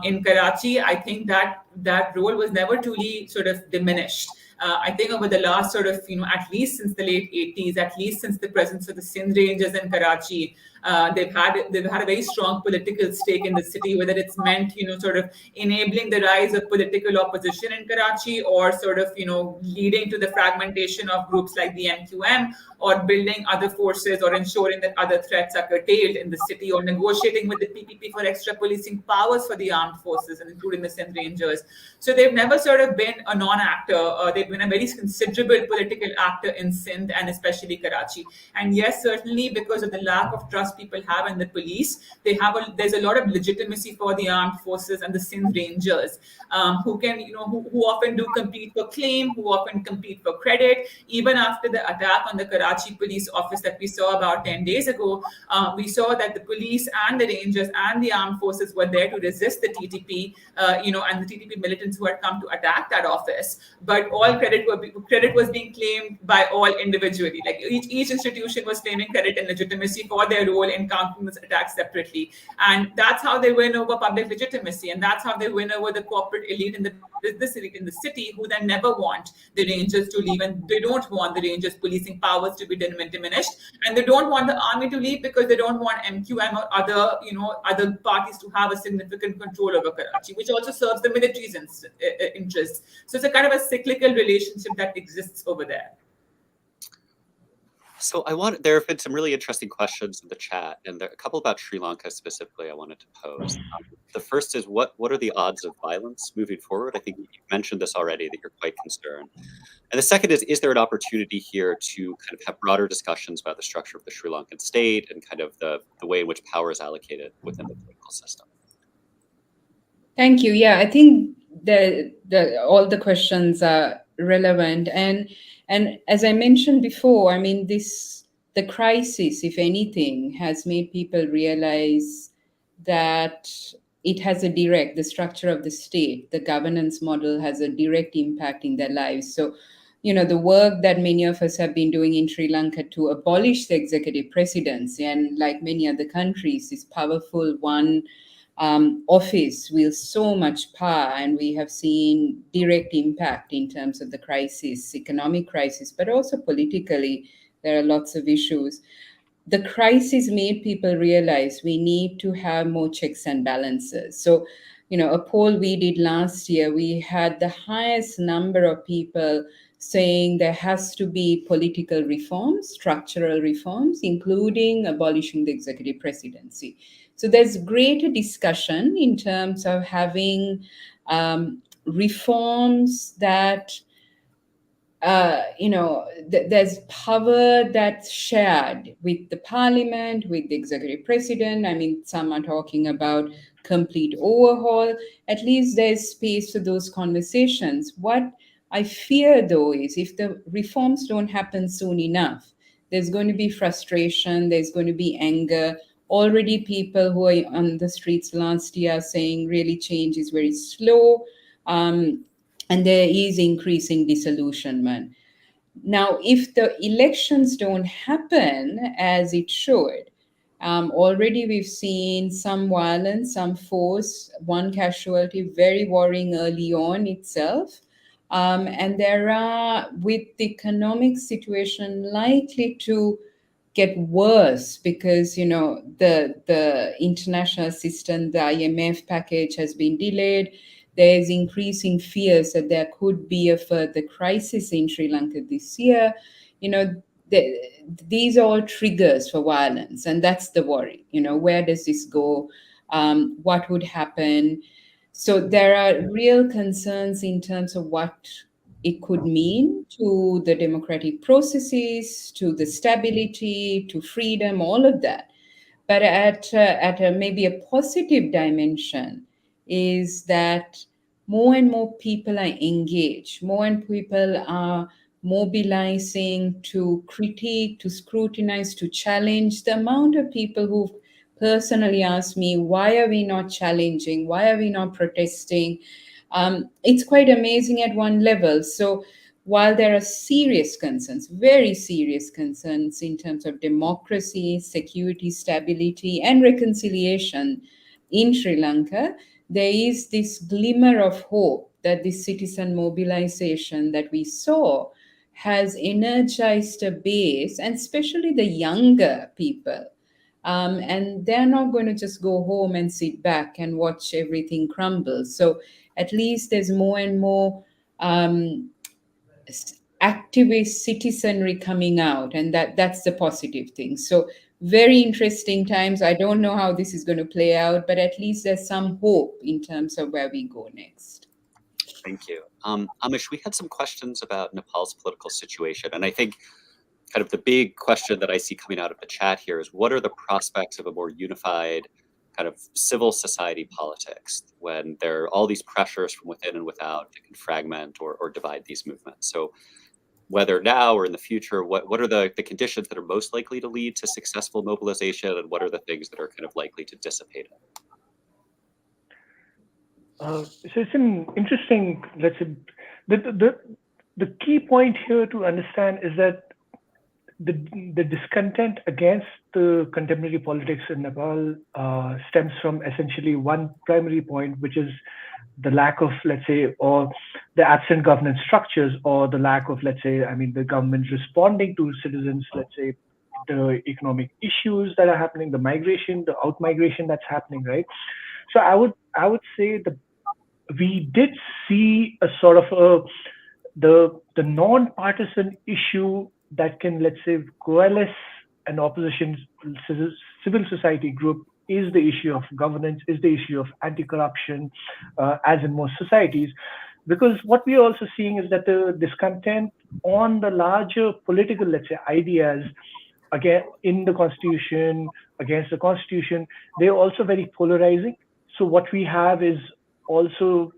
In Karachi, I think that role was never truly sort of diminished. I think over the last sort of, at least since the late 80s, at least since the presence of the Sindh Rangers in Karachi, they've had a very strong political stake in the city, whether it's meant, sort of enabling the rise of political opposition in Karachi or sort of, leading to the fragmentation of groups like the MQM or building other forces or ensuring that other threats are curtailed in the city or negotiating with the PPP for extra policing powers for the armed forces, including the Sindh Rangers. So they've never sort of been a non-actor. They've been a very considerable political actor in Sindh and especially Karachi. And yes, certainly because of the lack of trust people have in the police, there's a lot of legitimacy for the armed forces and the Sindh Rangers, who can, who often do compete for claim, who often compete for credit. Even after the attack on the Karachi police office that we saw about 10 days ago, we saw that the police and the Rangers and the armed forces were there to resist the TTP, and the TTP militants who had come to attack that office. But all credit was being claimed by all individually. Like each institution was claiming credit and legitimacy for their role in countering this attack separately. And that's how they win over public legitimacy. And that's how they win over the corporate elite in the business elite in the city, who then never want the Rangers to leave. And they don't want the Rangers policing powers to be diminished. And they don't want the army to leave because they don't want MQM or other parties to have a significant control over Karachi, which also serves the military's interests. So it's a kind of a cyclical relationship that exists over there. So there have been some really interesting questions in the chat, and there are a couple about Sri Lanka specifically I wanted to pose. The first is, what are the odds of violence moving forward? I think you mentioned this already, that you're quite concerned. And the second is there an opportunity here to kind of have broader discussions about the structure of the Sri Lankan state and kind of the way in which power is allocated within the political system? Thank you. Yeah, I think all the questions are relevant. And as I mentioned before, I mean, the crisis, if anything, has made people realize that the structure of the state, the governance model has a direct impact in their lives. So, the work that many of us have been doing in Sri Lanka to abolish the executive presidency, and like many other countries, this powerful one office wields so much power, and we have seen direct impact in terms of the crisis, economic crisis, but also politically. There are lots of issues. The crisis made people realize we need to have more checks and balances. So, a poll we did last year, we had the highest number of people saying there has to be political reforms, structural reforms, including abolishing the executive presidency. So there's greater discussion in terms of having reforms that, there's power that's shared with the parliament, with the executive president. I mean, some are talking about complete overhaul. At least there's space for those conversations. What I fear, though, is if the reforms don't happen soon enough, there's going to be frustration, there's going to be anger. Already people who are on the streets last year saying really change is very slow, and there is increasing disillusionment. Now, if the elections don't happen as it should, Already we've seen some violence, some force, one casualty, very worrying early on itself. And there are, with the economic situation likely to get worse because the international assistance, the IMF package has been delayed. There is increasing fears that there could be a further crisis in Sri Lanka this year. You know, these are all triggers for violence, and that's the worry. Where does this go? What would happen? So there are real concerns in terms of what it could mean to the democratic processes, to the stability, to freedom, all of that. But at a maybe a positive dimension is that more and more people are engaged, more and people are mobilizing to critique, to scrutinize, to challenge. The amount of people who personally ask me, why are we not challenging? Why are we not protesting? It's quite amazing at one level. So while there are serious concerns, very serious concerns in terms of democracy, security, stability, and reconciliation in Sri Lanka, there is this glimmer of hope that this citizen mobilization that we saw has energized a base, and especially the younger people. And they're not going to just go home and sit back and watch everything crumble. So at least there's more and more activist citizenry coming out, and that's the positive thing. So very interesting times. I don't know how this is going to play out, but at least there's some hope in terms of where we go next. Thank you. Amish, we had some questions about Nepal's political situation, and I think kind of the big question that I see coming out of the chat here is, what are the prospects of a more unified kind of civil society politics when there are all these pressures from within and without that can fragment or divide these movements? So whether now or in the future, what are the conditions that are most likely to lead to successful mobilization, and what are the things that are kind of likely to dissipate it? So it's an interesting, let's say, the key point here to understand is that the discontent against the contemporary politics in Nepal stems from essentially one primary point, which is the lack of, let's say, or the absent governance structures, or the lack of, let's say, the government responding to citizens, let's say, the economic issues that are happening, the migration, the out-migration that's happening, right? So I would say that we did see a sort of the non-partisan issue that can, let's say, coalesce an opposition civil society group is the issue of governance, is the issue of anti-corruption, as in most societies. Because what we are also seeing is that the discontent on the larger political, let's say, ideas, again, in the constitution, against the constitution, they're also very polarizing. So what we have is also,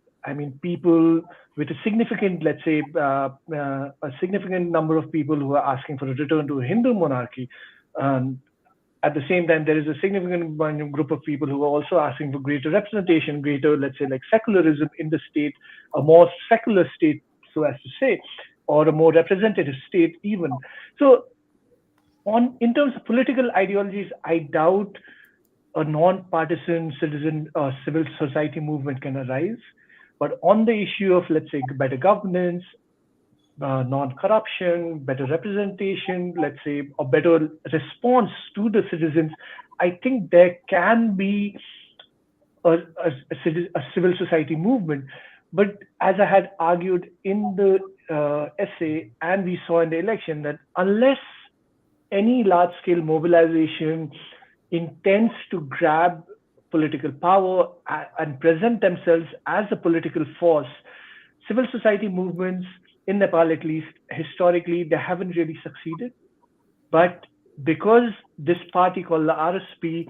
people with a significant, let's say, a significant number of people who are asking for a return to a Hindu monarchy. At the same time, there is a significant group of people who are also asking for greater representation, greater, let's say, like secularism in the state, a more secular state, so as to say, or a more representative state even. So in terms of political ideologies, I doubt a non-partisan citizen or civil society movement can arise. But on the issue of, let's say, better governance, non-corruption, better representation, let's say, a better response to the citizens, I think there can be a civil society movement. But as I had argued in the essay, and we saw in the election, that unless any large-scale mobilization intends to grab political power and present themselves as a political force, civil society movements in Nepal, at least historically, they haven't really succeeded. But because this party called the RSP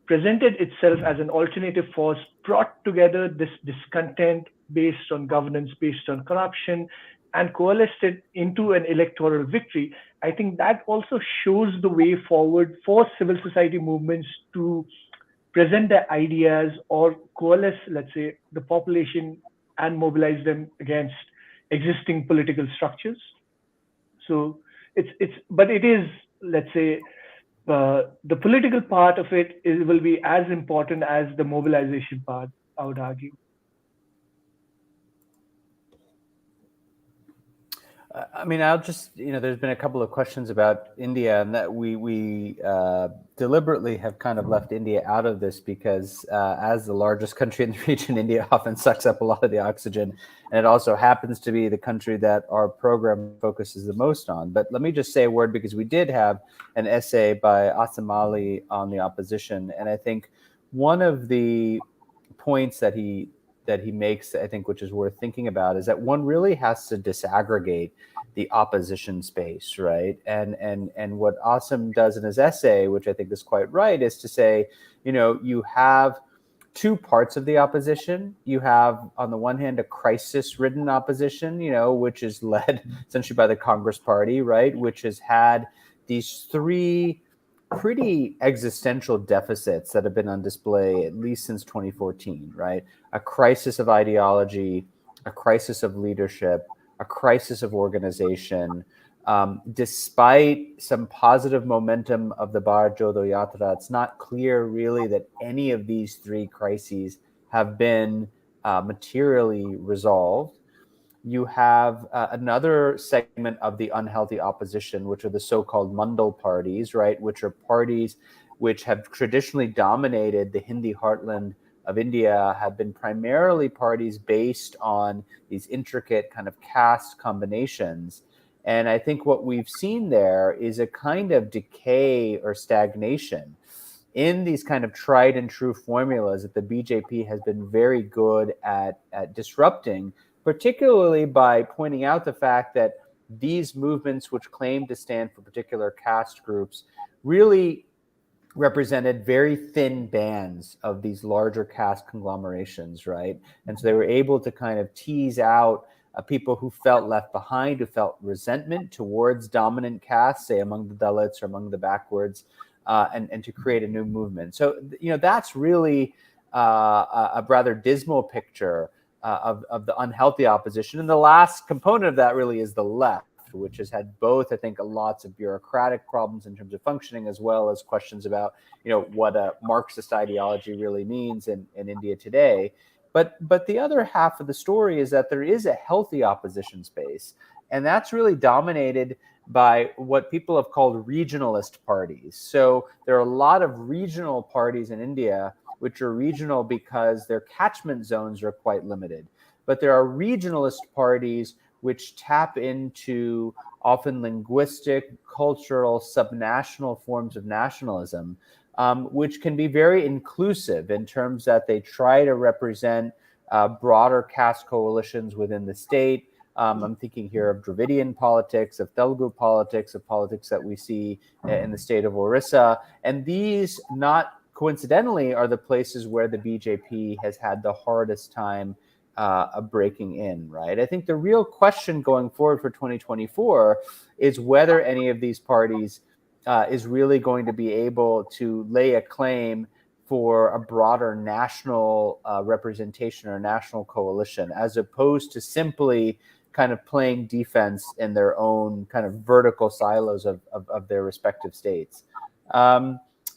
presented itself as an alternative force, brought together this discontent based on governance, based on corruption, and coalesced it into an electoral victory, I think that also shows the way forward for civil society movements to present their ideas or coalesce, let's say, the population and mobilize them against existing political structures. So but it is, let's say, the political part of it will be as important as the mobilization part, I would argue. I mean, I'll just, there's been a couple of questions about India, and that we deliberately have kind of left India out of this because as the largest country in the region, India often sucks up a lot of the oxygen. And it also happens to be the country that our program focuses the most on. But let me just say a word, because we did have an essay by Asim Ali on the opposition. And I think one of the points that he makes, I think, which is worth thinking about, is that one really has to disaggregate the opposition space, right? And what Asim does in his essay, which I think is quite right, is to say, you have two parts of the opposition. You have, on the one hand, a crisis-ridden opposition, which is led essentially by the Congress Party, right, which has had these three pretty existential deficits that have been on display at least since 2014, right? A crisis of ideology, a crisis of leadership, a crisis of organization. Despite some positive momentum of the Bharat Jodo Yatra, it's not clear really that any of these three crises have been materially resolved. You have another segment of the unhealthy opposition, which are the so-called Mandal parties, right, which are parties which have traditionally dominated the Hindi heartland of India, have been primarily parties based on these intricate kind of caste combinations. And I think what we've seen there is a kind of decay or stagnation in these kind of tried and true formulas that the BJP has been very good at disrupting, particularly by pointing out the fact that these movements, which claim to stand for particular caste groups, really represented very thin bands of these larger caste conglomerations, right? And so they were able to kind of tease out people who felt left behind, who felt resentment towards dominant castes, say among the Dalits or among the backwards, and to create a new movement. So, that's really a rather dismal picture of the unhealthy opposition. And the last component of that really is the left, which has had both, I think, lots of bureaucratic problems in terms of functioning, as well as questions about, what a Marxist ideology really means in India today. But the other half of the story is that there is a healthy opposition space, and that's really dominated by what people have called regionalist parties. So there are a lot of regional parties in India which are regional because their catchment zones are quite limited. But there are regionalist parties which tap into often linguistic, cultural, subnational forms of nationalism, which can be very inclusive in terms that they try to represent broader caste coalitions within the state. I'm thinking here of Dravidian politics, of Telugu politics, of politics that we see in the state of Orissa. And these, not coincidentally, are the places where the BJP has had the hardest time breaking in, right? I think the real question going forward for 2024 is whether any of these parties is really going to be able to lay a claim for a broader national representation or national coalition, as opposed to simply kind of playing defense in their own kind of vertical silos of their respective states.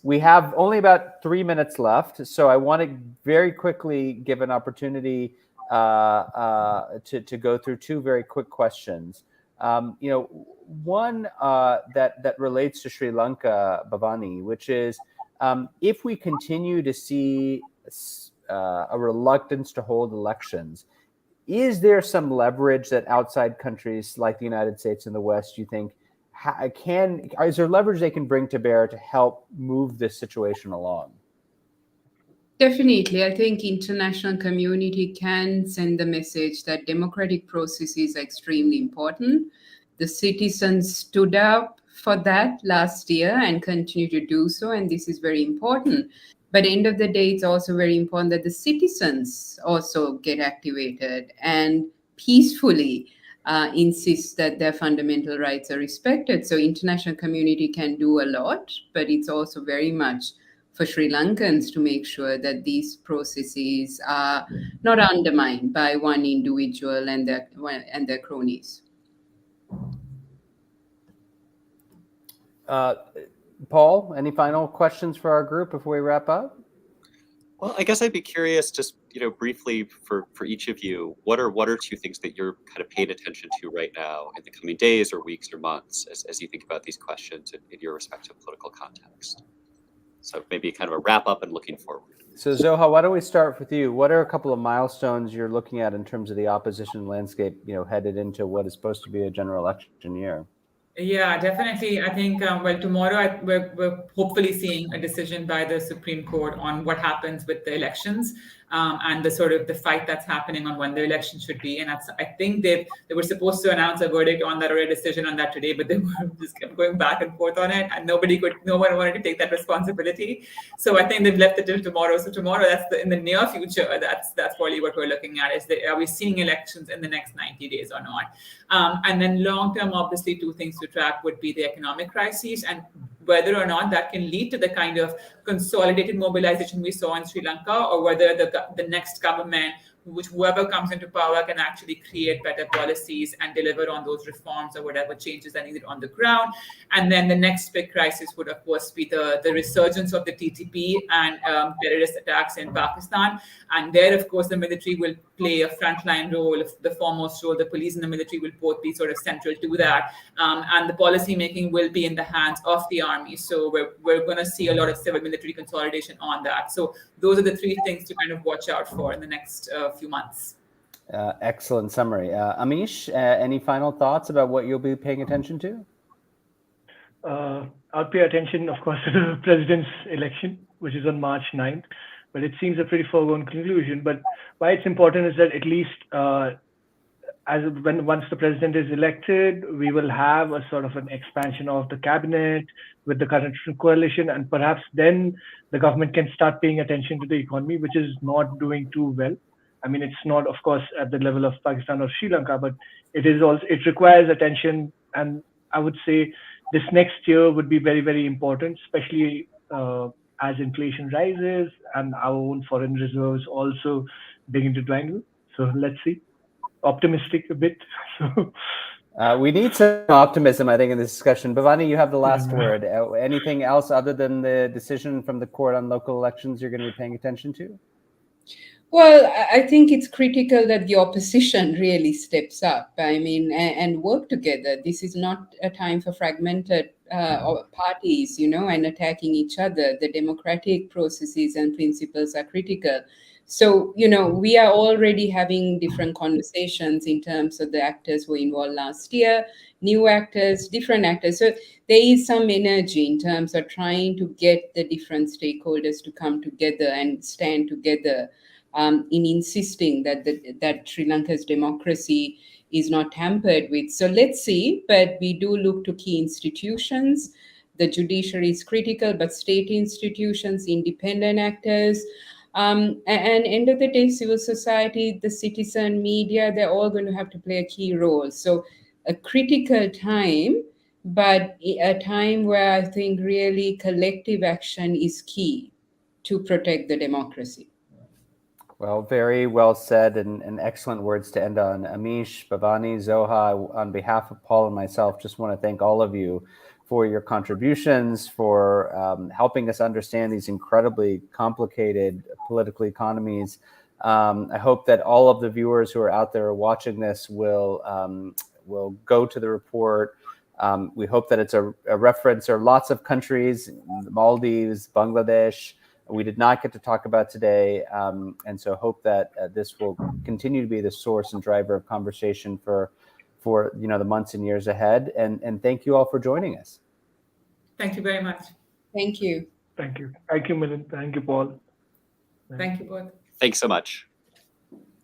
We have only about 3 minutes left, so I want to very quickly give an opportunity to go through two very quick questions. One that relates to Sri Lanka, Bhavani, which is if we continue to see a reluctance to hold elections, is there some leverage that outside countries like the United States and the West, you think, is there leverage they can bring to bear to help move this situation along? Definitely. I think international community can send the message that democratic processes are extremely important. The citizens stood up for that last year and continue to do so, and this is very important. But at the end of the day, it's also very important that the citizens also get activated and peacefully insist that their fundamental rights are respected. So international community can do a lot, but it's also very much for Sri Lankans to make sure that these processes are not undermined by one individual and their cronies. Paul, any final questions for our group before we wrap up? Well, I guess I'd be curious, just briefly for each of you, what are two things that you're kind of paying attention to right now in the coming days or weeks or months as you think about these questions in your respective political context? So maybe kind of a wrap up and looking forward. So Zoha, why don't we start with you? What are a couple of milestones you're looking at in terms of the opposition landscape, headed into what is supposed to be a general election year? Yeah, definitely. I think, well, tomorrow we're hopefully seeing a decision by the Supreme Court on what happens with the elections and the sort of the fight that's happening on when the election should be. And I think they were supposed to announce a verdict on that or a decision on that today, but they were just kept going back and forth on it, and no one wanted to take that responsibility. So I think they've left it till tomorrow. So tomorrow, in the near future, that's probably what we're looking at, is are we seeing elections in the next 90 days or not? And then long term, obviously, two things to track would be the economic crises and whether or not that can lead to the kind of consolidated mobilization we saw in Sri Lanka, or whether the next government, whoever comes into power, can actually create better policies and deliver on those reforms or whatever changes are needed on the ground. And then the next big crisis would, of course, be the resurgence of the TTP and terrorist attacks in Pakistan. And there, of course, the military will play a frontline role, the foremost role. The police and the military will both be sort of central to that. And the policy making will be in the hands of the army. So we're going to see a lot of civil-military consolidation on that. So those are the three things to kind of watch out for in the next few months. Excellent summary. Amish, any final thoughts about what you'll be paying attention to? I'll pay attention, of course, to the president's election, which is on March 9th. But it seems a pretty foregone conclusion. But why it's important is that at least once the president is elected, we will have a sort of an expansion of the cabinet with the current coalition, and perhaps then the government can start paying attention to the economy, which is not doing too well. I mean, it's not, of course, at the level of Pakistan or Sri Lanka, but it requires attention. And I would say this next year would be very, very important, especially as inflation rises and our own foreign reserves also begin to dwindle. So let's see. Optimistic a bit. We need some optimism, I think, in this discussion. Bhavani, you have the last word. Anything else other than the decision from the court on local elections you're going to be paying attention to? Well, I think it's critical that the opposition really steps up, and work together. This is not a time for fragmented parties, and attacking each other. The democratic processes and principles are critical. So, we are already having different conversations in terms of the actors who were involved last year, new actors, different actors. So there is some energy in terms of trying to get the different stakeholders to come together and stand together in insisting that Sri Lanka's democracy is not tampered with. So let's see, but we do look to key institutions. The judiciary is critical, but state institutions, independent actors, and end of the day, civil society, the citizen, media, they're all going to have to play a key role. So a critical time, but a time where I think really collective action is key to protect the democracy. Well, very well said, and excellent words to end on. Amish, Bhavani, Zoha, on behalf of Paul and myself, just want to thank all of you for your contributions, for helping us understand these incredibly complicated political economies. I hope that all of the viewers who are out there watching this will go to the report. We hope that it's a reference. There are lots of countries, Maldives, Bangladesh, we did not get to talk about today. And so hope that this will continue to be the source and driver of conversation for the months and years ahead. And thank you all for joining us. Thank you very much. Thank you. Thank you. Thank you, Milind. Thank you, Paul. Thank you both. Thanks so much.